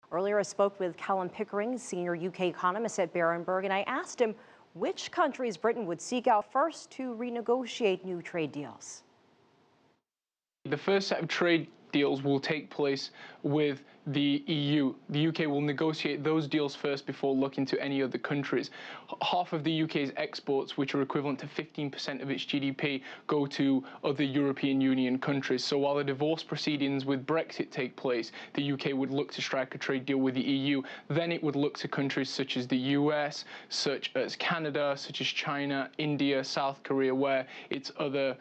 Earlier, I spoke with Kallum Pickering, senior UK economist at Berenberg, and I asked him which countries Britain would seek out first to renegotiate new trade deals. The first set of trade deals will take place with the EU. The UK will negotiate those deals first before looking to any other countries. Half of the UK's exports, which are equivalent to 15% of its GDP, go to other European Union countries. So while the divorce proceedings with Brexit take place, the UK would look to strike a trade deal with the EU. Then it would look to countries such as the US, such as Canada, such as China, India, South Korea, where its other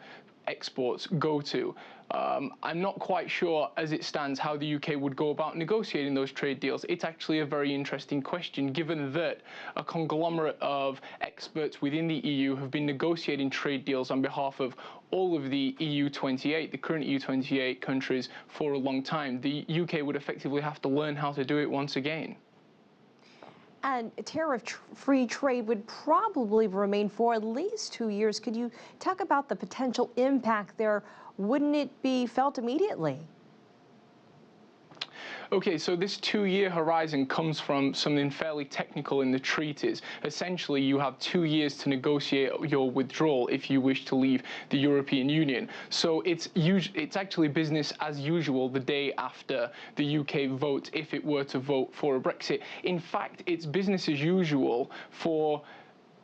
exports go to. I'm not quite sure, as it stands, how the UK would go about negotiating those trade deals. It's actually a very interesting question, given that a conglomerate of experts within the EU have been negotiating trade deals on behalf of all of the EU 28, the current EU 28 countries, for a long time. The UK would effectively have to learn how to do it once again. And tariff-free trade would probably remain for at least 2 years. Could you talk about the potential impact there? Wouldn't it be felt immediately? Okay, so this 2-year horizon comes from something fairly technical in the treaties. Essentially, you have 2 years to negotiate your withdrawal if you wish to leave the European Union. So it's actually business as usual the day after the UK vote, if it were to vote for a Brexit. In fact, it's business as usual for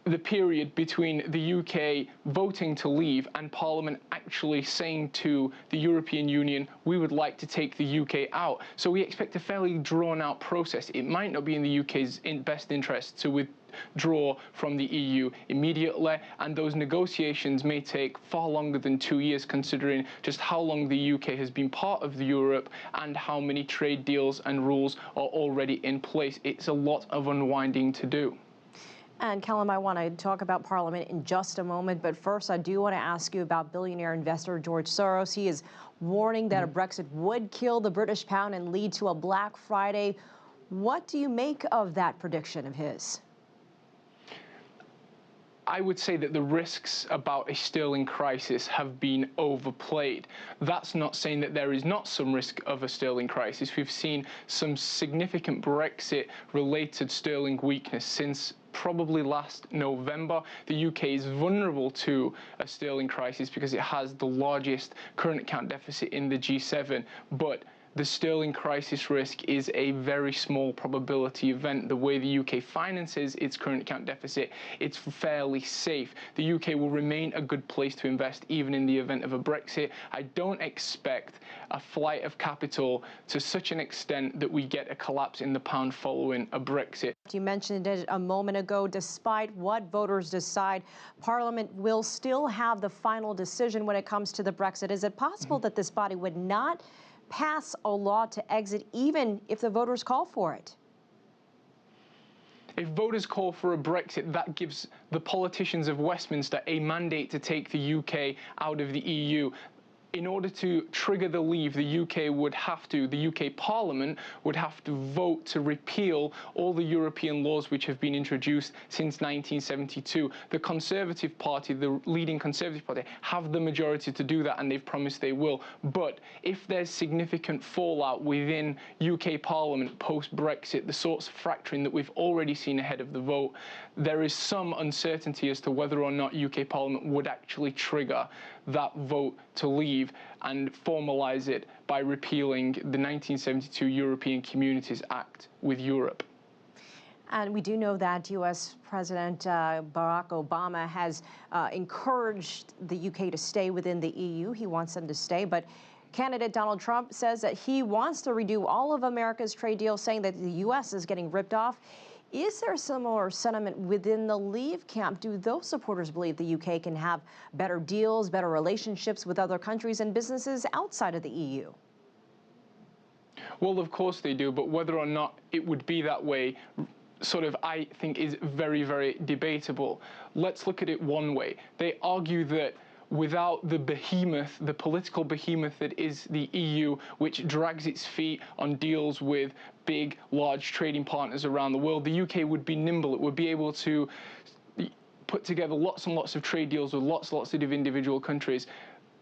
the period between the UK voting to leave and Parliament actually saying to the European Union, we would like to take the UK out. So we expect a fairly drawn-out process. It might not be in the UK's best interest to withdraw from the EU immediately, and those negotiations may take far longer than 2 years, considering just how long the UK has been part of Europe and how many trade deals and rules are already in place. It's a lot of unwinding to do. And Kallum, I want to talk about Parliament in just a moment, but first I do want to ask you about billionaire investor George Soros. He is warning that a Brexit would kill the British pound and lead to a Black Friday. What do you make of that prediction of his? I would say that the risks about a sterling crisis have been overplayed. That's not saying that there is not some risk of a sterling crisis. We've seen some significant Brexit-related sterling weakness since probably last November. The UK is vulnerable to a sterling crisis because it has the largest current account deficit in the G7, but the sterling crisis risk is a very small probability event. The way the UK finances its current account deficit, it's fairly safe. The UK will remain a good place to invest even in the event of a Brexit. I don't expect a flight of capital to such an extent that we get a collapse in the pound following a Brexit. You mentioned it a moment ago. Despite what voters decide, Parliament will still have the final decision when it comes to the Brexit. Is it possible that this body would not pass a law to exit even if the voters call for it? If voters call for a Brexit, that gives the politicians of Westminster a mandate to take the UK out of the EU. In order to trigger the leave, the UK Parliament would have to vote to repeal all the European laws which have been introduced since 1972. The Conservative Party, the leading Conservative Party, have the majority to do that, and they've promised they will. But if there's significant fallout within UK Parliament post-Brexit, the sorts of fracturing that we've already seen ahead of the vote, there is some uncertainty as to whether or not UK Parliament would actually trigger that vote to leave and formalise it by repealing the 1972 European Communities Act with Europe. And we do know that U.S. President Barack Obama has encouraged the UK to stay within the EU. He wants them to stay, but candidate Donald Trump says that he wants to redo all of America's trade deals, saying that the U.S. is getting ripped off. Is there similar sentiment within the Leave camp? Do those supporters believe the UK can have better deals, better relationships with other countries and businesses outside of the EU? Well, of course they do, but whether or not it would be that way I think is very, very debatable. Let's look at it one way. They argue that without the behemoth, the political behemoth that is the EU, which drags its feet on deals with big, large trading partners around the world, the UK would be nimble. It would be able to put together lots and lots of trade deals with lots of individual countries.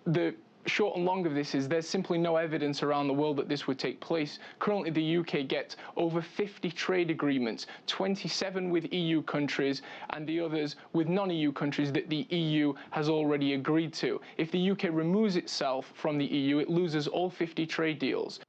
The short and long of this is there's simply no evidence around the world that this would take place. Currently, the UK gets over 50 trade agreements, 27 with EU countries and the others with non-EU countries that the EU has already agreed to. If the UK removes itself from the EU, it loses all 50 trade deals.